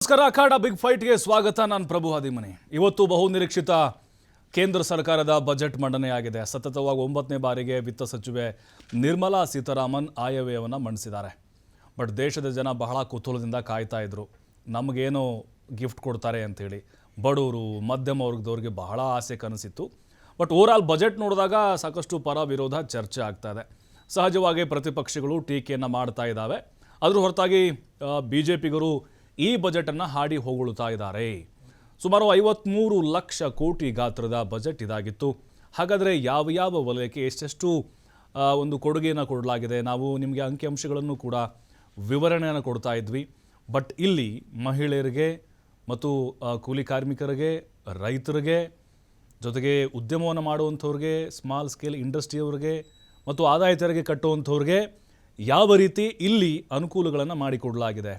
ನಮಸ್ಕಾರ. ಅಖಾಡ ಬಿಗ್ ಫೈಟ್ಗೆ ಸ್ವಾಗತ. ನಾನು ಪ್ರಭು ಹಾದಿಮನಿ. ಇವತ್ತು ಬಹುನಿರೀಕ್ಷಿತ ಕೇಂದ್ರ ಸರ್ಕಾರದ ಬಜೆಟ್ ಮಂಡನೆಯಾಗಿದೆ. ಸತತವಾಗಿ 9ನೇ ಬಾರಿಗೆ ವಿತ್ತ ಸಚಿವೆ ನಿರ್ಮಲಾ ಸೀತಾರಾಮನ್ ಆಯವ್ಯಯವನ್ನು ಮಂಡಿಸಿದ್ದಾರೆ. ಬಟ್ ದೇಶದ ಜನ ಬಹಳ ಕುತೂಹಲದಿಂದ ಕಾಯ್ತಾ ಇದ್ರು, ನಮಗೇನು ಗಿಫ್ಟ್ ಕೊಡ್ತಾರೆ ಅಂಥೇಳಿ. ಬಡವರು ಮಧ್ಯಮ ವರ್ಗದವ್ರಿಗೆ ಬಹಳ ಆಸೆ ಕನಸಿತ್ತು. ಬಟ್ ಓವರಾಲ್ ಬಜೆಟ್ ನೋಡಿದಾಗ ಸಾಕಷ್ಟು ಪರ ವಿರೋಧ ಚರ್ಚೆ ಆಗ್ತಾ ಇದೆ. ಸಹಜವಾಗಿ ಪ್ರತಿಪಕ್ಷಗಳು ಟೀಕೆಯನ್ನು ಮಾಡ್ತಾ ಇದ್ದಾವೆ. ಅದ್ರ ಹೊರತಾಗಿ BJPಗರು ಈ ಬಜೆಟನ್ನು ಹಾಡಿ ಹೊಗಳುತ್ತಾ ಇದ್ದಾರೆ. ಸುಮಾರು 53 ಲಕ್ಷ ಕೋಟಿ ಗಾತ್ರದ ಬಜೆಟ್ ಇದಾಗಿತ್ತು. ಹಾಗಾದರೆ ಯಾವ ವಲಯಕ್ಕೆ ಎಷ್ಟೆಷ್ಟು ಒಂದು ಕೊಡುಗೆಯನ್ನು ಕೊಡಲಾಗಿದೆ, ನಾವು ನಿಮಗೆ ಅಂಕಿಅಂಶಗಳನ್ನು ಕೂಡ ವಿವರಣೆಯನ್ನು ಕೊಡ್ತಾ ಇದ್ವಿ. ಬಟ್ ಇಲ್ಲಿ ಮಹಿಳೆಯರಿಗೆ ಮತ್ತು ಕೂಲಿ ಕಾರ್ಮಿಕರಿಗೆ, ರೈತರಿಗೆ, ಜೊತೆಗೆ ಉದ್ಯಮವನ್ನು ಮಾಡುವಂಥವ್ರಿಗೆ, ಸ್ಮಾಲ್ ಸ್ಕೇಲ್ ಇಂಡಸ್ಟ್ರಿಯವ್ರಿಗೆ ಮತ್ತು ಆದಾಯ ತೆರಿಗೆ ಕಟ್ಟುವಂಥವ್ರಿಗೆ ಯಾವ ರೀತಿ ಇಲ್ಲಿ ಅನುಕೂಲಗಳನ್ನು ಮಾಡಿಕೊಡಲಾಗಿದೆ.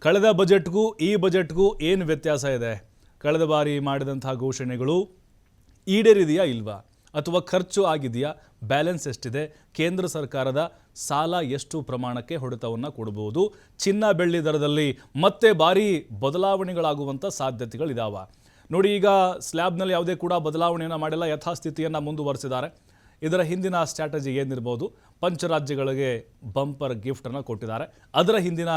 ಕಳೆದ ಬಜೆಟ್ಗೂ ಈ ಬಜೆಟ್ಗೂ ಏನು ವ್ಯತ್ಯಾಸ ಇದೆ? ಕಳೆದ ಬಾರಿ ಮಾಡಿದಂಥ ಘೋಷಣೆಗಳು ಈಡೇರಿದೆಯಾ ಇಲ್ವಾ, ಅಥವಾ ಖರ್ಚು ಆಗಿದೆಯಾ, ಬ್ಯಾಲೆನ್ಸ್ ಎಷ್ಟಿದೆ, ಕೇಂದ್ರ ಸರ್ಕಾರದ ಸಾಲ ಎಷ್ಟು ಪ್ರಮಾಣಕ್ಕೆ ಹೊಡೆತವನ್ನು ಕೊಡಬಹುದು, ಚಿನ್ನ ಬೆಳ್ಳಿ ದರದಲ್ಲಿ ಮತ್ತೆ ಭಾರಿ ಬದಲಾವಣೆಗಳಾಗುವಂಥ ಸಾಧ್ಯತೆಗಳಿದಾವ. ನೋಡಿ, ಈಗ ಸ್ಲ್ಯಾಬ್ನಲ್ಲಿ ಯಾವುದೇ ಕೂಡ ಬದಲಾವಣೆಯನ್ನು ಮಾಡಿಲ್ಲ, ಯಥಾಸ್ಥಿತಿಯನ್ನು ಮುಂದುವರಿಸಿದ್ದಾರೆ. ಇದರ ಹಿಂದಿನ ಸ್ಟ್ರಾಟಜಿ ಏನಿರ್ಬೋದು? ಪಂಚರಾಜ್ಯಗಳಿಗೆ ಬಂಪರ್ ಗಿಫ್ಟನ್ನು ಕೊಟ್ಟಿದ್ದಾರೆ. ಅದರ ಹಿಂದಿನ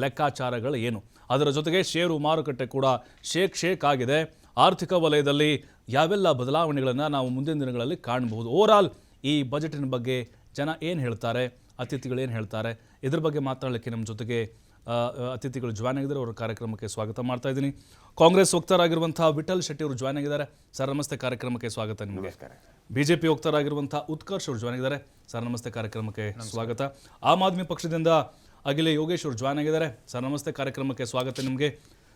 ಲೆಕ್ಕಾಚಾರಗಳು ಏನು? ಅದರ ಜೊತೆಗೆ ಷೇರು ಮಾರುಕಟ್ಟೆ ಕೂಡ ಶೇಕ್ ಆಗಿದೆ. ಆರ್ಥಿಕ ವಲಯದಲ್ಲಿ ಯಾವೆಲ್ಲ ಬದಲಾವಣೆಗಳನ್ನು ನಾವು ಮುಂದಿನ ದಿನಗಳಲ್ಲಿ ಕಾಣಬಹುದು? ಓವರಾಲ್ ಈ ಬಜೆಟಿನ ಬಗ್ಗೆ ಜನ ಏನು ಹೇಳ್ತಾರೆ, ಅತಿಥಿಗಳು ಏನು ಹೇಳ್ತಾರೆ, ಇದ್ರ ಬಗ್ಗೆ ಮಾತಾಡಲಿಕ್ಕೆ ನಮ್ಮ ಜೊತೆಗೆ ಅತಿಥಿಗಳು ಜಾಯ್ನ್ ಆಗಿದ್ದಾರೆ. ಅವರ ಕಾರ್ಯಕ್ರಮಕ್ಕೆ ಸ್ವಾಗತ ಮಾಡ್ತಾ ಇದ್ದೀನಿ. ಕಾಂಗ್ರೆಸ್ ವಕ್ತಾರಾಗಿರುವಂಥ ವಿಠಲ್ ಶೆಟ್ಟಿ ಅವರು ಜಾಯ್ನ್ ಆಗಿದ್ದಾರೆ. ಸರ್ ನಮಸ್ತೆ, ಕಾರ್ಯಕ್ರಮಕ್ಕೆ ಸ್ವಾಗತ ನಿಮಗೆ. BJP ವಕ್ತಾರಾಗಿರುವಂಥ ಉತ್ಕರ್ಷ್ ಅವರು ಜಾಯ್ನ್ ಆಗಿದ್ದಾರೆ. ಸರ್ ನಮಸ್ತೆ, ಕಾರ್ಯಕ್ರಮಕ್ಕೆ ಸ್ವಾಗತ. ಆಮ್ ಆದ್ಮಿ ಪಕ್ಷದಿಂದ ಅಖಿಲ ಯೋಗೇಶ್ ಅವರು ಜಾಯ್ನ್ ಆಗಿದ್ದಾರೆ. ಸರ್ ನಮಸ್ತೆ, ಕಾರ್ಯಕ್ರಮಕ್ಕೆ ಸ್ವಾಗತ ನಿಮಗೆ.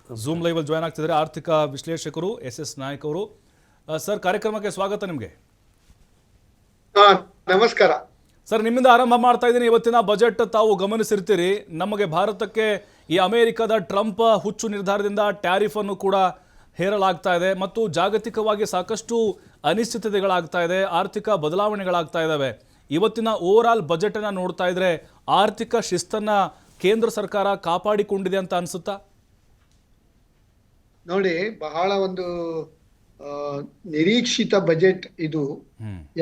ಝೂಮ್ ಲೈವಲ್ಲಿ ಜಾಯ್ನ್ ಆಗ್ತಿದ್ದಾರೆ ಆರ್ಥಿಕ ವಿಶ್ಲೇಷಕರು SS ನಾಯಕ್ ಅವರು. ಸರ್, ಕಾರ್ಯಕ್ರಮಕ್ಕೆ ಸ್ವಾಗತ ನಿಮಗೆ. ನಮಸ್ಕಾರ ಸರ್, ನಿಮ್ಮಿಂದ ಆರಂಭ ಮಾಡ್ತಾ ಇದ್ದೀನಿ. ಇವತ್ತಿನ ಬಜೆಟ್ ತಾವು ಗಮನಿಸಿರ್ತೀರಿ, ನಮಗೆ ಭಾರತಕ್ಕೆ ಈ ಅಮೆರಿಕದ ಟ್ರಂಪ್ ಹುಚ್ಚು ನಿರ್ಧಾರದಿಂದ ಟ್ಯಾರಿಫ್ ಅನ್ನು ಕೂಡ ಹೇರಲಾಗ್ತಾ ಇದೆ ಮತ್ತು ಜಾಗತಿಕವಾಗಿ ಸಾಕಷ್ಟು ಅನಿಶ್ಚಿತತೆಗಳಾಗ್ತಾ ಇದೆ, ಆರ್ಥಿಕ ಬದಲಾವಣೆಗಳಾಗ್ತಾ ಇದ್ದಾವೆ. ಇವತ್ತಿನ ಓವರಾಲ್ ಬಜೆಟ್ ಅನ್ನ ನೋಡ್ತಾ ಇದ್ರೆ ಆರ್ಥಿಕ ಶಿಸ್ತನ್ನ ಕೇಂದ್ರ ಸರ್ಕಾರ ಕಾಪಾಡಿಕೊಂಡಿದೆ ಅಂತ ಅನ್ಸುತ್ತಾ? ನೋಡಿ, ಬಹಳ ಒಂದು ನಿರೀಕ್ಷಿತ ಬಜೆಟ್ ಇದು.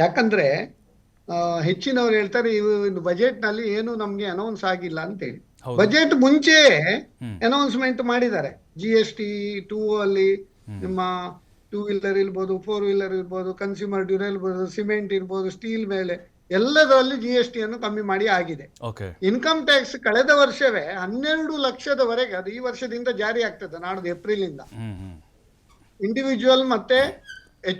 ಯಾಕಂದ್ರೆ ಹೆಚ್ಚಿನವ್ರು ಹೇಳ್ತಾರೆ ಇವು ಬಜೆಟ್ ನಲ್ಲಿ ಏನು ನಮ್ಗೆ ಅನೌನ್ಸ್ ಆಗಿಲ್ಲ ಅಂತೇಳಿ. ಬಜೆಟ್ ಮುಂಚೆ ಅನೌನ್ಸ್ಮೆಂಟ್ ಮಾಡಿದ್ದಾರೆ. GST 2 ಅಲ್ಲಿ ನಿಮ್ಮ 2 ವೀಲರ್ ಇರ್ಬೋದು, 4 ವೀಲರ್ ಇರ್ಬೋದು, ಕನ್ಸ್ಯೂಮರ್ ಡ್ಯೂರಲ್ ಇರ್ಬೋದು, ಸಿಮೆಂಟ್ ಇರ್ಬೋದು, ಸ್ಟೀಲ್ ಮೇಲೆ ಎಲ್ಲದರಲ್ಲಿ GST ಅನ್ನು ಕಮ್ಮಿ ಮಾಡಿ ಆಗಿದೆ. ಇನ್ಕಮ್ ಟ್ಯಾಕ್ಸ್ ಕಳೆದ ವರ್ಷವೇ 12 ಲಕ್ಷದವರೆಗೆ, ಅದು ಈ ವರ್ಷದಿಂದ ಜಾರಿ ಆಗ್ತದೆ, ನಾಡ್ದು ಏಪ್ರಿಲ್ ಇಂದ. ಇಂಡಿವಿಜುವಲ್ ಮತ್ತೆ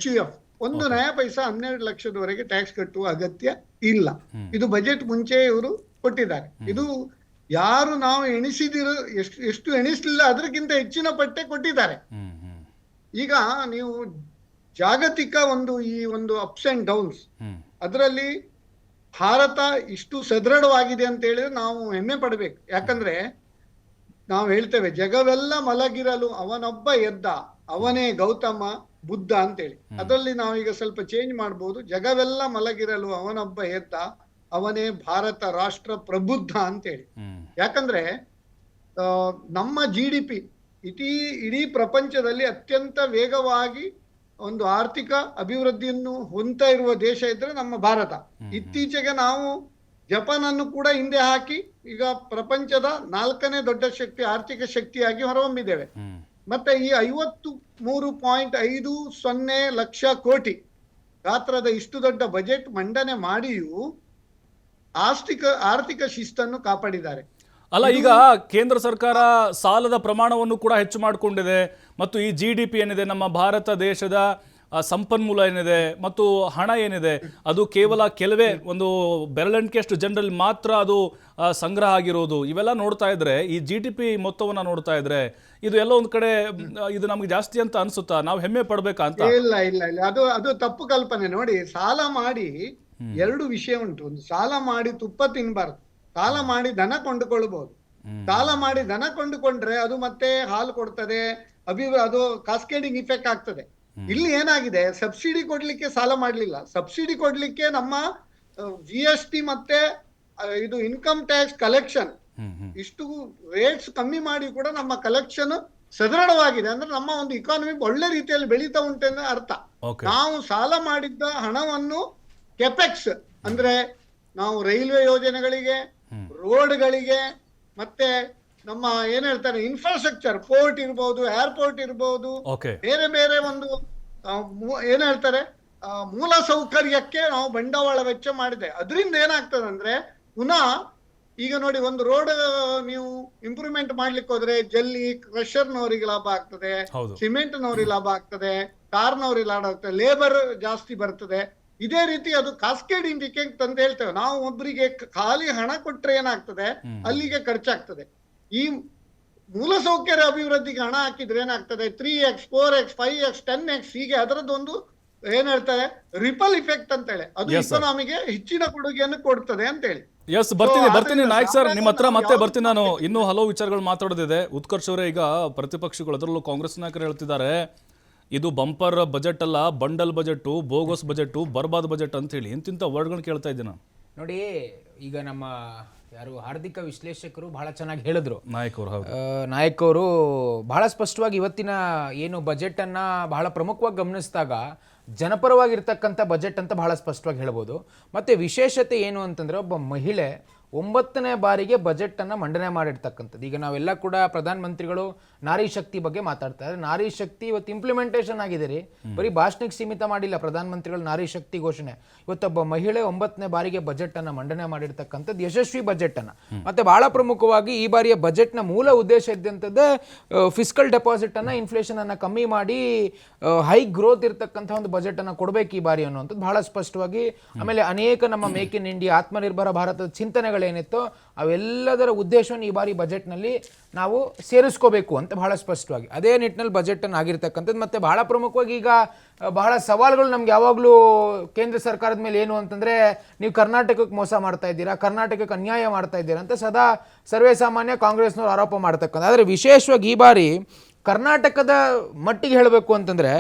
HUF 1 ನಯ ಪೈಸಾ 12 ಲಕ್ಷದವರೆಗೆ ಟ್ಯಾಕ್ಸ್ ಕಟ್ಟುವ ಅಗತ್ಯ ಇಲ್ಲ. ಇದು ಬಜೆಟ್ ಮುಂಚೆ ಇವರು ಕೊಟ್ಟಿದ್ದಾರೆ. ಇದು ಯಾರು ನಾವು ಎಣಿಸಿದಿರೋ ಎಷ್ಟು ಎಣಿಸ್ಲಿಲ್ಲ ಅದಕ್ಕಿಂತ ಹೆಚ್ಚಿನ ಪಟ್ಟೆ ಕೊಟ್ಟಿದ್ದಾರೆ. ಈಗ ನೀವು ಜಾಗತಿಕ ಈ ಒಂದು ಅಪ್ಸ್ ಅಂಡ್ ಡೌನ್ಸ್, ಅದರಲ್ಲಿ ಭಾರತ ಇಷ್ಟು ಸದೃಢವಾಗಿದೆ ಅಂತ ಹೇಳಿದ್ರೆ ನಾವು ಹೆಮ್ಮೆ ಪಡಬೇಕು. ಯಾಕಂದ್ರೆ ನಾವು ಹೇಳ್ತೇವೆ, ಜಗವೆಲ್ಲ ಮಲಗಿರಲು ಅವನೊಬ್ಬ ಎದ್ದ, ಅವನೇ ಗೌತಮ ಬುದ್ಧ ಅಂತೇಳಿ. ಅದರಲ್ಲಿ ನಾವೀಗ ಸ್ವಲ್ಪ ಚೇಂಜ್ ಮಾಡಬಹುದು. ಜಗವೆಲ್ಲ ಮಲಗಿರಲು ಅವನೊಬ್ಬ ಎದ್ದ, ಅವನೇ ಭಾರತ ರಾಷ್ಟ್ರ ಪ್ರಬುದ್ಧ ಅಂತೇಳಿ. ಯಾಕಂದ್ರೆ ನಮ್ಮ GDP ಇಡೀ ಪ್ರಪಂಚದಲ್ಲಿ ಅತ್ಯಂತ ವೇಗವಾಗಿ ಒಂದು ಆರ್ಥಿಕ ಅಭಿವೃದ್ಧಿಯನ್ನು ಹೊಂದ್ತಾ ಇರುವ ದೇಶ ಇದ್ರೆ ನಮ್ಮ ಭಾರತ. ಇತ್ತೀಚೆಗೆ ನಾವು ಜಪಾನ್ ಅನ್ನು ಕೂಡ ಹಿಂದೆ ಹಾಕಿ ಈಗ ಪ್ರಪಂಚದ 4ನೇ ದೊಡ್ಡ ಆರ್ಥಿಕ ಶಕ್ತಿಯಾಗಿ ಹೊರಹೊಮ್ಮಿದ್ದೇವೆ. ಮತ್ತೆ ಈ 53.50 ಲಕ್ಷ ಕೋಟಿ ಗಾತ್ರದ ಇಷ್ಟು ದೊಡ್ಡ ಬಜೆಟ್ ಮಂಡನೆ ಮಾಡಿಯೂ ಆರ್ಥಿಕ ಶಿಸ್ತನ್ನು ಕಾಪಾಡಿದ್ದಾರೆ. ಅಲ್ಲ, ಈಗ ಕೇಂದ್ರ ಸರ್ಕಾರ ಸಾಲದ ಪ್ರಮಾಣವನ್ನು ಕೂಡ ಹೆಚ್ಚು ಮಾಡಿಕೊಂಡಿದೆ ಮತ್ತು ಈ GDP ಏನಿದೆ, ನಮ್ಮ ಭಾರತ ದೇಶದ ಸಂಪನ್ಮೂಲ ಏನಿದೆ ಮತ್ತು ಹಣ ಏನಿದೆ, ಅದು ಕೇವಲ ಕೆಲವೇ ಒಂದು ಬೆರಳೆಣಿಕೆಯಷ್ಟು ಜನರಲ್ಲಿ ಮಾತ್ರ ಅದು ಸಂಗ್ರಹ ಆಗಿರೋದು. ಇವೆಲ್ಲ ನೋಡ್ತಾ ಇದ್ರೆ, ಈ GDP ಮೊತ್ತವನ್ನ ನೋಡ್ತಾ ಇದ್ರೆ ಇದು ಎಲ್ಲ ಒಂದ್ ಕಡೆ ಇದು ನಮ್ಗೆ ಜಾಸ್ತಿ ಅಂತ ಅನ್ಸುತ್ತಾ? ನಾವು ಹೆಮ್ಮೆ ಪಡ್ಬೇಕಾ ಅಂತ? ಇಲ್ಲ, ಅದು ತಪ್ಪು ಕಲ್ಪನೆ. ನೋಡಿ, ಸಾಲ ಮಾಡಿ 2 ವಿಷಯ ಉಂಟು. ಒಂದು, ಸಾಲ ಮಾಡಿ ತುಪ್ಪ ತಿನ್ಬಾರ್ದು, ಸಾಲ ಮಾಡಿ ದನ ಕೊಂಡುಕೊಳ್ಬಹುದು. ಸಾಲ ಮಾಡಿ ದನ ಕೊಂಡುಕೊಂಡ್ರೆ ಅದು ಮತ್ತೆ ಹಾಲು ಕೊಡ್ತದೆ, ಅದು ಕಾಸ್ಕೇಡಿಂಗ್ ಇಫೆಕ್ಟ್ ಆಗ್ತದೆ. ಇಲ್ಲಿ ಏನಾಗಿದೆ, ಸಬ್ಸಿಡಿ ಕೊಡ್ಲಿಕ್ಕೆ ಸಾಲ ಮಾಡ್ಲಿಲ್ಲ, ಸಬ್ಸಿಡಿ ಕೊಡ್ಲಿಕ್ಕೆ ನಮ್ಮ GST ಮತ್ತೆ ಇದು ಇನ್ಕಮ್ ಟ್ಯಾಕ್ಸ್ ಕಲೆಕ್ಷನ್ ಇಷ್ಟು ರೇಟ್ಸ್ ಕಮ್ಮಿ ಮಾಡಿ ಕೂಡ ನಮ್ಮ ಕಲೆಕ್ಷನ್ ಸದೃಢವಾಗಿದೆ. ಅಂದ್ರೆ ನಮ್ಮ ಒಂದು ಇಕಾನಮಿ ಒಳ್ಳೆ ರೀತಿಯಲ್ಲಿ ಬೆಳೀತಾ ಉಂಟು ಅನ್ನೋ ಅರ್ಥ. ಓಕೆ. ನಾವು ಸಾಲ ಮಾಡಿದ್ದ ಹಣವನ್ನು ಕೆಪೆಕ್ಸ್ ಅಂದ್ರೆ ನಾವು ರೈಲ್ವೆ ಯೋಜನೆಗಳಿಗೆ, ರೋಡ್ಗಳಿಗೆ, ಮತ್ತೆ ನಮ್ಮ ಏನ್ ಹೇಳ್ತಾರೆ ಇನ್ಫ್ರಾಸ್ಟ್ರಕ್ಚರ್, ಪೋರ್ಟ್ ಇರ್ಬೋದು, ಏರ್ಪೋರ್ಟ್ ಇರ್ಬೋದು, ಓಕೆ. ಬೇರೆ ಬೇರೆ ಒಂದು ಏನ್ ಹೇಳ್ತಾರೆ ಮೂಲ ಸೌಕರ್ಯಕ್ಕೆ ನಾವು ಬಂಡವಾಳ ವೆಚ್ಚ ಮಾಡಿದೆ. ಅದರಿಂದ ಏನಾಗ್ತದೆ ಅಂದ್ರೆ ಪುನಃ ಈಗ ನೋಡಿ, ಒಂದು ರೋಡ್ ನೀವು ಇಂಪ್ರೂವ್ಮೆಂಟ್ ಮಾಡ್ಲಿಕ್ಕೆ ಹೋದ್ರೆ ಜಲ್ಲಿ ಕ್ರಷರ್ನವರಿಗೆ ಲಾಭ ಆಗ್ತದೆ, ಹೌದು. ಸಿಮೆಂಟ್ನವ್ರಿಗೆ ಲಾಭ ಆಗ್ತದೆ, ಕಾರ್ನವ್ರಿಗೆ ಲಾಭ ಆಗ್ತದೆ, ಲೇಬರ್ ಜಾಸ್ತಿ ಬರ್ತದೆ. ಇದೇ ರೀತಿ ಅದು ಕಾಸ್ಕೇಡಿಂಗ್ ಇಫೆಕ್ಟ್ ಅಂತ ಹೇಳ್ತೇವೆ ನಾವು. ಒಬ್ಬರಿಗೆ ಖಾಲಿ ಹಣ ಕೊಟ್ರೆ ಏನಾಗ್ತದೆ, ಅಲ್ಲಿಗೆ ಖರ್ಚಾಗ್ತದೆ. ಈ ಮೂಲಸೌಕರ್ಯ ಅಭಿವೃದ್ಧಿಗೆ ಹಣ ಹಾಕಿದ್ರೆ ಏನಾಗ್ತದೆ, 3x 4x 5x 10x ಹೀಗೆ ಅದರದ್ದೊಂದು ಏನ್ ಹೇಳ್ತಾರೆ ರಿಪಲ್ ಇಫೆಕ್ಟ್ ಅಂತ ಹೇಳಿ, ಅದು Yes, sir. ಇಕಾನಮಿಗೆ ಹೆಚ್ಚಿನ ಕೊಡುಗೆಯನ್ನು ಕೊಡ್ತದೆ ಅಂತ ಹೇಳಿ. ಎಸ್, ಬರ್ತೀನಿ So, ಬರ್ತೀನಿ ಆದ್ರಿಂದ ನಾಯಕ್ ಸರ್, ನಿಮ್ಮ ಹತ್ರ ನಾವು ಮತ್ತೆ ಯಾವ್ದು ಬರ್ತೀನಿ ನಾನು. ಇನ್ನೂ ಹಲವು ವಿಚಾರಗಳು ಮಾತಾಡೋದಿದೆ. ಉತ್ಕರ್ಷ್ ಅವರೇ, ಈಗ ಪ್ರತಿಪಕ್ಷಗಳು ಅದರಲ್ಲೂ ಕಾಂಗ್ರೆಸ್ ನಾಯಕರು ಹೇಳ್ತಿದ್ದಾರೆ ಇದು ಬಂಪರ್ ಬಜೆಟ್ ಅಲ್ಲ, ಬಂಡಲ್ ಬಜೆಟ್, ಬೋಗಸ್ ಬಜೆಟ್, ಬರ್ಬಾದ್ ಬಜೆಟ್ ಅಂತ ಹೇಳಿ ಇಂತಿಂತ ವರ್ಡ್ಗಳನ್ನ ಕೇಳ್ತಾ ಇದ್ದೀನಿ ನೋಡಿ. ಈಗ ನಮ್ಮ ಯಾರು ಆರ್ಥಿಕ ವಿಶ್ಲೇಷಕರು ಬಹಳ ಚೆನ್ನಾಗಿ ಹೇಳಿದ್ರು, ನಾಯಕ್ ಅವರು. ಹೌದು. ನಾಯಕ್ ಅವರು ಬಹಳ ಸ್ಪಷ್ಟವಾಗಿ ಇವತ್ತಿನ ಏನು ಬಜೆಟ್ ಅನ್ನ ಬಹಳ ಪ್ರಮುಖವಾಗಿ ಗಮನಿಸಿದಾಗ ಜನಪರವಾಗಿರ್ತಕ್ಕಂಥ ಬಜೆಟ್ ಅಂತ ಬಹಳ ಸ್ಪಷ್ಟವಾಗಿ ಹೇಳ್ಬೋದು. ಮತ್ತೆ ವಿಶೇಷತೆ ಏನು ಅಂತಂದ್ರೆ, ಒಬ್ಬ ಮಹಿಳೆ 9ನೇ ಬಾರಿಗೆ ಬಜೆಟ್ ಅನ್ನ ಮಂಡನೆ ಮಾಡಿರ್ತಕ್ಕಂಥದ್ದು. ಈಗ ನಾವೆಲ್ಲ ಕೂಡ ಪ್ರಧಾನಮಂತ್ರಿಗಳು ನಾರಿ ಶಕ್ತಿ ಬಗ್ಗೆ ಮಾತಾಡ್ತಾರೆ. ನಾರಿ ಶಕ್ತಿ ಇವತ್ತು ಇಂಪ್ಲಿಮೆಂಟೇಷನ್ ಆಗಿದೆ ರೀ, ಬರೀ ಭಾಷಣಕ್ಕೆ ಸೀಮಿತ ಮಾಡಿಲ್ಲ ಪ್ರಧಾನಮಂತ್ರಿಗಳು ನಾರಿ ಶಕ್ತಿ ಘೋಷಣೆ. ಇವತ್ತೊಬ್ಬ ಮಹಿಳೆ 9ನೇ ಬಾರಿಗೆ ಬಜೆಟ್ ಅನ್ನ ಮಂಡನೆ ಮಾಡಿರ್ತಕ್ಕಂಥದ್ದು ಯಶಸ್ವಿ ಬಜೆಟ್ ಅನ್ನ. ಮತ್ತೆ ಬಹಳ ಪ್ರಮುಖವಾಗಿ ಈ ಬಾರಿಯ ಬಜೆಟ್ ನ ಮೂಲ ಉದ್ದೇಶ ಇದ್ದಂಥದ್ದೇ ಫಿಸ್ಕಲ್ ಡೆಪಾಸಿಟ್ ಅನ್ನ, ಇನ್ಫ್ಲೇಷನ್ ಅನ್ನ ಕಮ್ಮಿ ಮಾಡಿ ಹೈ ಗ್ರೋತ್ ಇರ್ತಕ್ಕಂಥ ಒಂದು ಬಜೆಟ್ ಅನ್ನ ಕೊಡಬೇಕು ಈ ಬಾರಿ ಅನ್ನುವಂಥದ್ದು ಬಹಳ ಸ್ಪಷ್ಟವಾಗಿ. ಆಮೇಲೆ ಅನೇಕ ನಮ್ಮ ಮೇಕ್ ಇನ್ ಇಂಡಿಯಾ, ಆತ್ಮನಿರ್ಭರ ಭಾರತದ ಚಿಂತನೆಗಳೇನಿತ್ತು ಅವೆಲ್ಲದರ ಉದ್ದೇಶವನ್ನು ಈ ಬಾರಿ ಬಜೆಟ್ ನಲ್ಲಿ ನಾವು ಸೇರಿಸ್ಕೋಬೇಕು ಅಂತ ಬಹಳ ಸ್ಪಷ್ಟವಾಗಿ ಅದೇ ನಿಟ್ಟಿನಲ್ಲಿ ಬಜೆಟ್ ಅನ್ನು ಆಗಿರ್ತಕ್ಕಂಥದ್ದು. ಮತ್ತೆ ಬಹಳ ಪ್ರಮುಖವಾಗಿ ಈಗ ಬಹಳ ಸವಾಲುಗಳು ನಮ್ಗೆ ಯಾವಾಗಲೂ ಕೇಂದ್ರ ಸರ್ಕಾರದ ಮೇಲೆ ಏನು ಅಂತಂದ್ರೆ, ನೀವು ಕರ್ನಾಟಕಕ್ಕೆ ಮೋಸ ಮಾಡ್ತಾ ಇದ್ದೀರಾ, ಕರ್ನಾಟಕಕ್ಕೆ ಅನ್ಯಾಯ ಮಾಡ್ತಾ ಇದ್ದೀರಾ ಅಂತ ಸದಾ ಸರ್ವೇ ಸಾಮಾನ್ಯ ಕಾಂಗ್ರೆಸ್ನವರು ಆರೋಪ ಮಾಡ್ತಕ್ಕಂಥ. ಆದರೆ ವಿಶೇಷವಾಗಿ ಈ ಬಾರಿ ಕರ್ನಾಟಕದ ಮಟ್ಟಿಗೆ ಹೇಳಬೇಕು ಅಂತಂದ್ರೆ,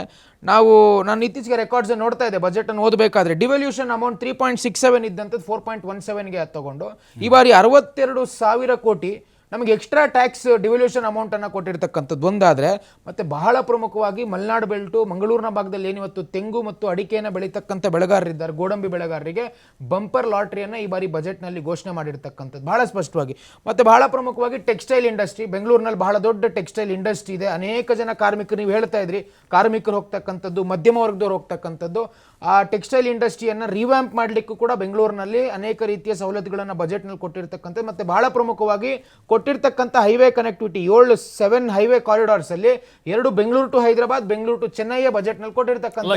ನಾನು ಇತ್ತೀಚೆಗೆ ರೆಕಾರ್ಡ್ಸ್ ನೋಡ್ತಾ ಇದ್ದೆ ಬಜೆಟ್ ಅನ್ನು ಓದಬೇಕಾದ್ರೆ, ಡಿವಲ್ಯೂಷನ್ ಅಮೌಂಟ್ 3.67 ಇದ್ದಂಥದ್ದು 4.17ಗೆ ತಗೊಂಡು ಈ ಬಾರಿ 62,000 ಕೋಟಿ ನಮಗೆ ಎಕ್ಸ್ಟ್ರಾ ಟ್ಯಾಕ್ಸ್ ಡಿವಲ್ಯೂಷನ್ ಅಮೌಂಟ್ ಅನ್ನು ಕೊಟ್ಟಿರ್ತಕ್ಕಂಥದ್ದು ಒಂದಾದರೆ, ಮತ್ತೆ ಬಹಳ ಪ್ರಮುಖವಾಗಿ ಮಲೆನಾಡು ಬೆಲ್ಟು, ಮಂಗಳೂರಿನ ಭಾಗದಲ್ಲಿ ಏನಿವತ್ತು ತೆಂಗು ಮತ್ತು ಅಡಿಕೆಯನ್ನು ಬೆಳೀತಕ್ಕಂಥ ಬೆಳೆಗಾರರಿದ್ದಾರೆ, ಗೋಡಂಬಿ ಬೆಳೆಗಾರರಿಗೆ ಬಂಪರ್ ಲಾಟ್ರಿಯನ್ನು ಈ ಬಾರಿ ಬಜೆಟ್ನಲ್ಲಿ ಘೋಷಣೆ ಮಾಡಿರ್ತಕ್ಕಂಥದ್ದು ಬಹಳ ಸ್ಪಷ್ಟವಾಗಿ. ಮತ್ತು ಬಹಳ ಪ್ರಮುಖವಾಗಿ ಟೆಕ್ಸ್ಟೈಲ್ ಇಂಡಸ್ಟ್ರಿ, ಬೆಂಗಳೂರಿನಲ್ಲಿ ಬಹಳ ದೊಡ್ಡ ಟೆಕ್ಸ್ಟೈಲ್ ಇಂಡಸ್ಟ್ರಿ ಇದೆ. ಅನೇಕ ಜನ ಕಾರ್ಮಿಕರು, ನೀವು ಹೇಳ್ತಾ ಇದ್ರಿ ಕಾರ್ಮಿಕರು ಹೋಗ್ತಕ್ಕಂಥದ್ದು, ಮಧ್ಯಮ ವರ್ಗದವ್ರು ಹೋಗ್ತಕ್ಕಂಥದ್ದು. ಆ ಟೆಕ್ಸ್ಟೈಲ್ ಇಂಡಸ್ಟ್ರಿಯನ್ನು ರಿವ್ಯಾಂಪ್ ಮಾಡಲಿಕ್ಕೂ ಕೂಡ ಬೆಂಗಳೂರಿನಲ್ಲಿ ಅನೇಕ ರೀತಿಯ ಸವಲತ್ತುಗಳನ್ನು ಬಜೆಟ್ನಲ್ಲಿ ಕೊಟ್ಟಿರ್ತಕ್ಕಂಥದ್ದು. ಮತ್ತು ಬಹಳ ಪ್ರಮುಖವಾಗಿ ಕೊಟ್ಟಿರ್ತಕ್ಕಂಥ ಹೈವೇ ಕನೆಕ್ಟಿವಿಟಿ 7 ಹೈವೇ ಕಾರಿಡಾರ್ಸ್ ಅಲ್ಲಿ 2 ಬೆಂಗಳೂರು ಟು ಹೈದರಾಬಾದ್, ಬೆಂಗಳೂರು ಟು ಚೆನ್ನೈಯ ಬಜೆಟ್ನಲ್ಲಿ ಕೊಟ್ಟಿರ್ತಕ್ಕಂಥ